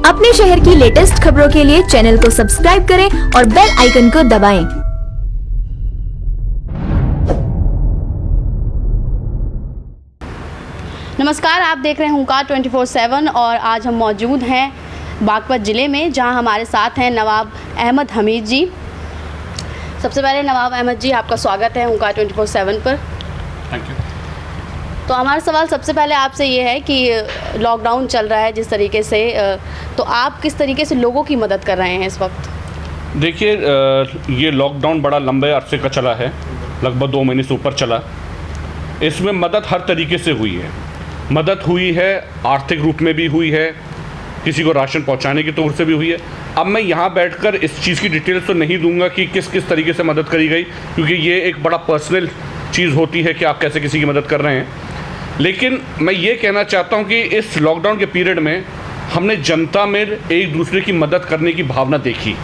अपने शहर की लेटेस्ट खबरों के लिए चैनल को सब्सक्राइब करें और बेल आइकन को दबाएं। नमस्कार, आप देख रहे हैं हुंकार 24/7 और आज हम मौजूद हैं बागपत ज़िले में, जहां हमारे साथ हैं नवाब अहमद हमीद जी। सबसे पहले नवाब अहमद जी, आपका स्वागत है हुंकार 24/7 पर। Thank you. तो हमारा सवाल सबसे पहले आपसे ये है कि लॉकडाउन चल रहा है जिस तरीके से, तो आप किस तरीके से लोगों की मदद कर रहे हैं इस वक्त? देखिए, ये लॉकडाउन बड़ा लंबे अरसे का चला है, लगभग 2 महीने से ऊपर चला। इसमें मदद हर तरीके से हुई है। मदद हुई है, आर्थिक रूप में भी हुई है, किसी को राशन पहुंचाने के तौर से भी हुई है। अब मैं यहाँ बैठकर इस चीज़ की डिटेल्स तो नहीं दूंगा कि किस किस तरीके से मदद करी गई, क्योंकि ये एक बड़ा पर्सनल चीज़ होती है कि आप कैसे किसी की मदद कर रहे हैं। लेकिन मैं ये कहना चाहता हूँ कि इस लॉकडाउन के पीरियड में हमने जनता में एक दूसरे की मदद करने की भावना देखी,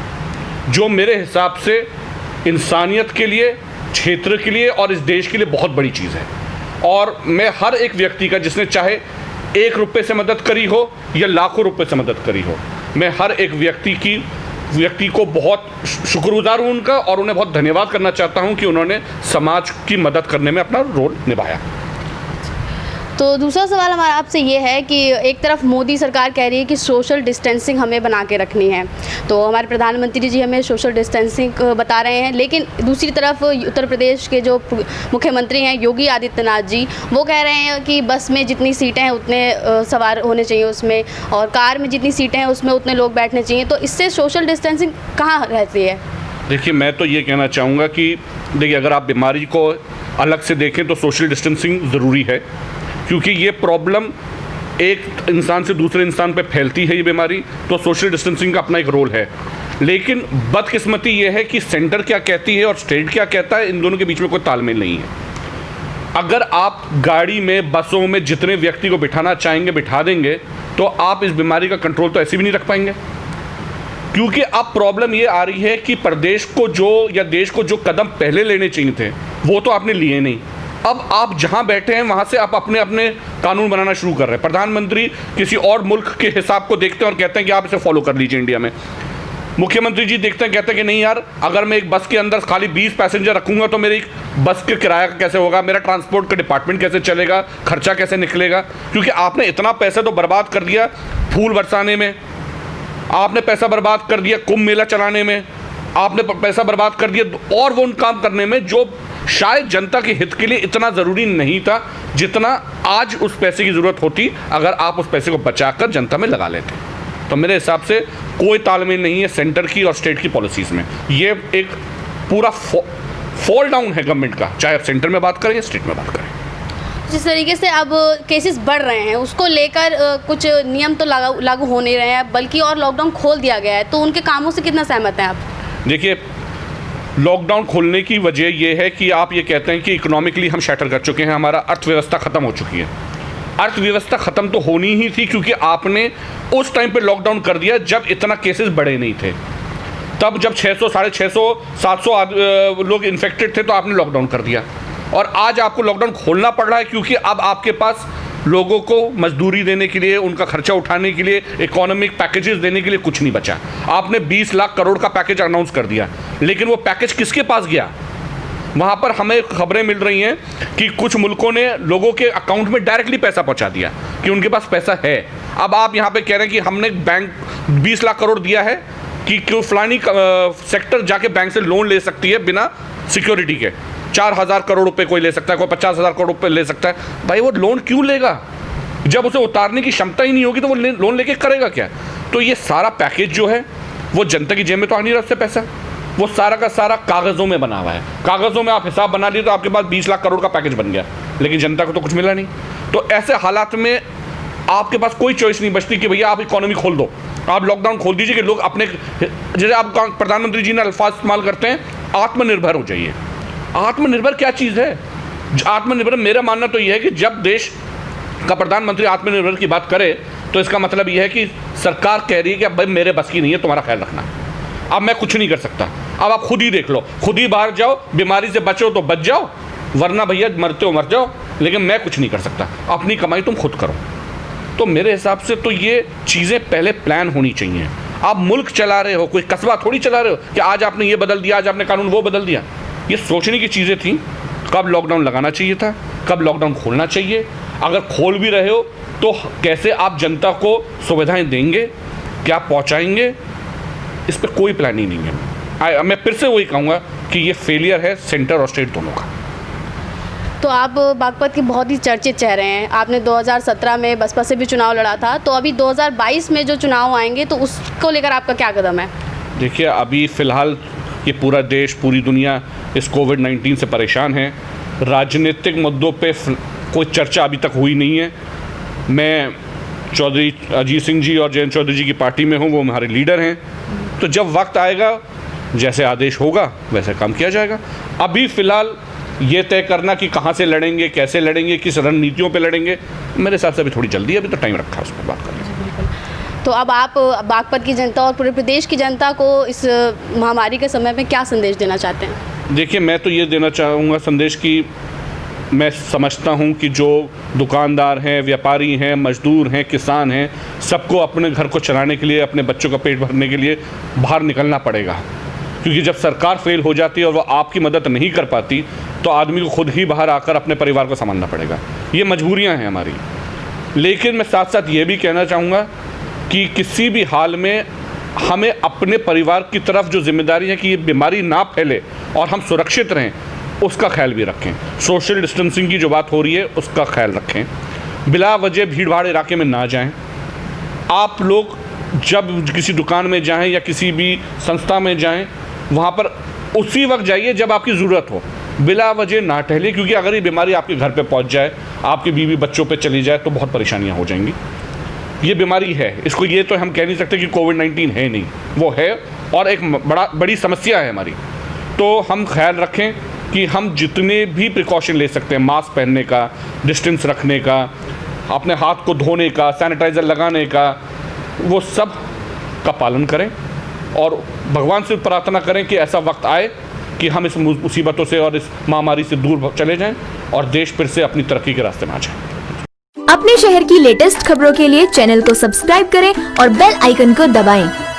जो मेरे हिसाब से इंसानियत के लिए, क्षेत्र के लिए और इस देश के लिए बहुत बड़ी चीज़ है। और मैं हर एक व्यक्ति का, जिसने चाहे 1 रुपये से मदद करी हो या लाखों रुपए से मदद करी हो, मैं हर एक व्यक्ति को बहुत शुक्रगुजार हूँ उनका, और उन्हें बहुत धन्यवाद करना चाहता हूँ कि उन्होंने समाज की मदद करने में अपना रोल निभाया। तो दूसरा सवाल हमारा आपसे ये है कि एक तरफ मोदी सरकार कह रही है कि सोशल डिस्टेंसिंग हमें बना के रखनी है, तो हमारे प्रधानमंत्री जी हमें सोशल डिस्टेंसिंग बता रहे हैं, लेकिन दूसरी तरफ उत्तर प्रदेश के जो मुख्यमंत्री हैं योगी आदित्यनाथ जी, वो कह रहे हैं कि बस में जितनी सीटें हैं उतने सवार होने चाहिए उसमें, और कार में जितनी सीटें हैं उसमें उतने लोग बैठने चाहिए। तो इससे सोशल डिस्टेंसिंग कहाँ रहती है? देखिए, मैं तो ये कहना चाहूँगा कि देखिए, अगर आप बीमारी को अलग से देखें तो सोशल डिस्टेंसिंग ज़रूरी है, क्योंकि ये प्रॉब्लम एक इंसान से दूसरे इंसान पे फैलती है ये बीमारी, तो सोशल डिस्टेंसिंग का अपना एक रोल है। लेकिन बदकिस्मती ये है कि सेंटर क्या कहती है और स्टेट क्या कहता है, इन दोनों के बीच में कोई तालमेल नहीं है। अगर आप गाड़ी में, बसों में जितने व्यक्ति को बिठाना चाहेंगे बिठा देंगे, तो आप इस बीमारी का कंट्रोल तो ऐसे भी नहीं रख पाएंगे, क्योंकि अब प्रॉब्लम ये आ रही है कि प्रदेश को जो, या देश को जो कदम पहले लेने चाहिए थे वो तो आपने लिए नहीं। अब आप जहां बैठे हैं वहां से आप अपने अपने कानून बनाना शुरू कर रहे हैं। प्रधानमंत्री किसी और मुल्क के हिसाब को देखते हैं और कहते हैं कि आप इसे फॉलो कर लीजिए इंडिया में। मुख्यमंत्री जी देखते हैं, कहते हैं कि नहीं यार, अगर मैं एक बस के अंदर खाली 20 पैसेंजर रखूंगा तो मेरी बस के किराया कैसे होगा, मेरा ट्रांसपोर्ट का डिपार्टमेंट कैसे चलेगा, खर्चा कैसे निकलेगा, क्योंकि आपने इतना पैसा तो बर्बाद कर दिया फूल बरसाने में, आपने पैसा बर्बाद कर दिया कुंभ मेला चलाने में, आपने पैसा बर्बाद कर दिया और वो उन काम करने में जो शायद जनता के हित के लिए इतना ज़रूरी नहीं था जितना आज उस पैसे की ज़रूरत होती अगर आप उस पैसे को बचाकर जनता में लगा लेते। तो मेरे हिसाब से कोई तालमेल नहीं है सेंटर की और स्टेट की पॉलिसीज़ में। ये एक पूरा फॉल डाउन है गवर्नमेंट का, चाहे आप सेंटर में बात करें या स्टेट में बात करें। जिस तरीके से अब केसेस बढ़ रहे हैं उसको लेकर कुछ नियम तो लागू हो नहीं रहे हैं, बल्कि और लॉकडाउन खोल दिया गया है, तो उनके कामों से कितना सहमत हैं आप? देखिए, लॉकडाउन खोलने की वजह यह है कि आप ये कहते हैं कि इकोनॉमिकली हम शटर कर चुके हैं, हमारा अर्थव्यवस्था ख़त्म हो चुकी है। अर्थव्यवस्था ख़त्म तो होनी ही थी, क्योंकि आपने उस टाइम पे लॉकडाउन कर दिया जब इतना केसेस बढ़े नहीं थे। तब जब 600, 650, 700 लोग इन्फेक्टेड थे तो आपने लॉकडाउन कर दिया, और आज आपको लॉकडाउन खोलना पड़ रहा है क्योंकि अब आपके पास लोगों को मजदूरी देने के लिए, उनका खर्चा उठाने के लिए, इकोनॉमिक पैकेजेस देने के लिए कुछ नहीं बचा। आपने 20 लाख करोड़ का पैकेज अनाउंस कर दिया, लेकिन वो पैकेज किसके पास गया? वहाँ पर हमें खबरें मिल रही हैं कि कुछ मुल्कों ने लोगों के अकाउंट में डायरेक्टली पैसा पहुँचा दिया कि उनके पास पैसा है। अब आप यहाँ पे कह रहे हैं कि हमने बैंक 20 लाख करोड़ दिया है कि क्यों फलानी सेक्टर जाके बैंक से लोन ले सकती है बिना सिक्योरिटी के। 4,000 करोड़ रुपए कोई ले सकता है, कोई 50,000 करोड़ रुपए ले सकता है। भाई वो लोन क्यों लेगा जब उसे उतारने की क्षमता ही नहीं होगी? तो वो लोन लेके करेगा क्या? तो ये सारा पैकेज जो है वो जनता की जेब में तो आ नहीं रहा उससे पैसा, वो सारा का सारा कागज़ों में बना हुआ है। कागज़ों में आप हिसाब बना लिए तो आपके पास 20 लाख करोड़ का पैकेज बन गया, लेकिन जनता को तो कुछ मिला नहीं। तो ऐसे हालात में आपके पास कोई चॉइस नहीं बचती कि भैया आप इकोनॉमी खोल दो, आप लॉकडाउन खोल दीजिए कि लोग अपने, जैसे आप प्रधानमंत्री जी ने अल्फाज इस्तेमाल करते हैं, आत्मनिर्भर हो जाइए। आत्मनिर्भर क्या चीज़ है? आत्मनिर्भर, मेरा मानना तो यह है कि जब देश का प्रधानमंत्री आत्मनिर्भर की बात करे तो इसका मतलब यह है कि सरकार कह रही है कि अब भाई मेरे बस की नहीं है तुम्हारा ख्याल रखना, अब मैं कुछ नहीं कर सकता, अब आप खुद ही देख लो, खुद ही बाहर जाओ, बीमारी से बचो तो बच जाओ, वरना भैया मरते हो मर जाओ, लेकिन मैं कुछ नहीं कर सकता, अपनी कमाई तुम खुद करो। तो मेरे हिसाब से तो ये चीज़ें पहले प्लान होनी चाहिए। आप मुल्क चला रहे हो, कोई कस्बा थोड़ी चला रहे हो कि आज आपने ये बदल दिया, आज आपने कानून वो बदल दिया। ये सोचने की चीज़ें थी, कब लॉकडाउन लगाना चाहिए था, कब लॉकडाउन खोलना चाहिए, अगर खोल भी रहे हो तो कैसे आप जनता को सुविधाएं देंगे, क्या पहुंचाएंगे, इस पर कोई प्लानिंग नहीं है। मैं फिर से वही कहूँगा कि ये फेलियर है सेंटर और स्टेट दोनों का। तो आप बागपत के बहुत ही चर्चित चेहरे हैं। आपने 2017 में बसपा से भी चुनाव लड़ा था, तो अभी 2022 में जो चुनाव आएंगे तो उसको लेकर आपका क्या कदम है? देखिए, अभी फ़िलहाल ये पूरा देश, पूरी दुनिया इस कोविड-19 से परेशान है। राजनीतिक मुद्दों पे कोई चर्चा अभी तक हुई नहीं है। मैं चौधरी अजीत सिंह जी और जयंत चौधरी जी की पार्टी में हूँ, वो हमारे लीडर हैं। तो जब वक्त आएगा, जैसे आदेश होगा वैसे काम किया जाएगा। अभी फ़िलहाल ये तय करना कि कहाँ से लड़ेंगे, कैसे लड़ेंगे, किस रणनीतियों पे लड़ेंगे, मेरे हिसाब से अभी थोड़ी जल्दी है, अभी तो टाइम रखा है उस पर बात करने। तो अब आप बागपत की जनता और पूरे प्रदेश की जनता को इस महामारी के समय में क्या संदेश देना चाहते हैं? देखिए, मैं तो ये देना चाहूँगा संदेश कि मैं समझता हूँ कि जो दुकानदार हैं, व्यापारी हैं, मजदूर हैं, किसान हैं, सबको अपने घर को चलाने के लिए, अपने बच्चों का पेट भरने के लिए बाहर निकलना पड़ेगा। क्योंकि जब सरकार फेल हो जाती है और वो आपकी मदद नहीं कर पाती, तो आदमी को खुद ही बाहर आकर अपने परिवार को संभालना पड़ेगा। ये मजबूरियां हैं हमारी। लेकिन मैं साथ साथ ये भी कहना चाहूँगा कि किसी भी हाल में हमें अपने परिवार की तरफ जो जिम्मेदारी है कि ये बीमारी ना फैले और हम सुरक्षित रहें, उसका ख्याल भी रखें। सोशल डिस्टेंसिंग की जो बात हो रही है उसका ख्याल रखें। बिला वजह भीड़ भाड़ इलाके में ना जाएं। आप लोग जब किसी दुकान में जाएं या किसी भी संस्था में जाएं, वहाँ पर उसी वक्त जाइए जब आपकी ज़रूरत हो, बिला वजह ना टहले। क्योंकि अगर ये बीमारी आपके घर पे पहुँच जाए, आपकी बीवी बच्चों पे चली जाए, तो बहुत परेशानियाँ हो जाएंगी। ये बीमारी है, इसको ये तो हम कह नहीं सकते कि कोविड-19 है नहीं, वो है और एक बड़ी समस्या है हमारी। तो हम ख्याल रखें कि हम जितने भी प्रिकॉशन ले सकते हैं, मास्क पहनने का, डिस्टेंस रखने का, अपने हाथ को धोने का, सैनिटाइज़र लगाने का, वो सब का पालन करें और भगवान से प्रार्थना करें कि ऐसा वक्त आए कि हम इस मुसीबतों से और इस महामारी से दूर चले जाएं और देश फिर से अपनी तरक्की के रास्ते में आ जाए। अपने शहर की लेटेस्ट खबरों के लिए चैनल को सब्सक्राइब करें और बेल आइकन को दबाएं।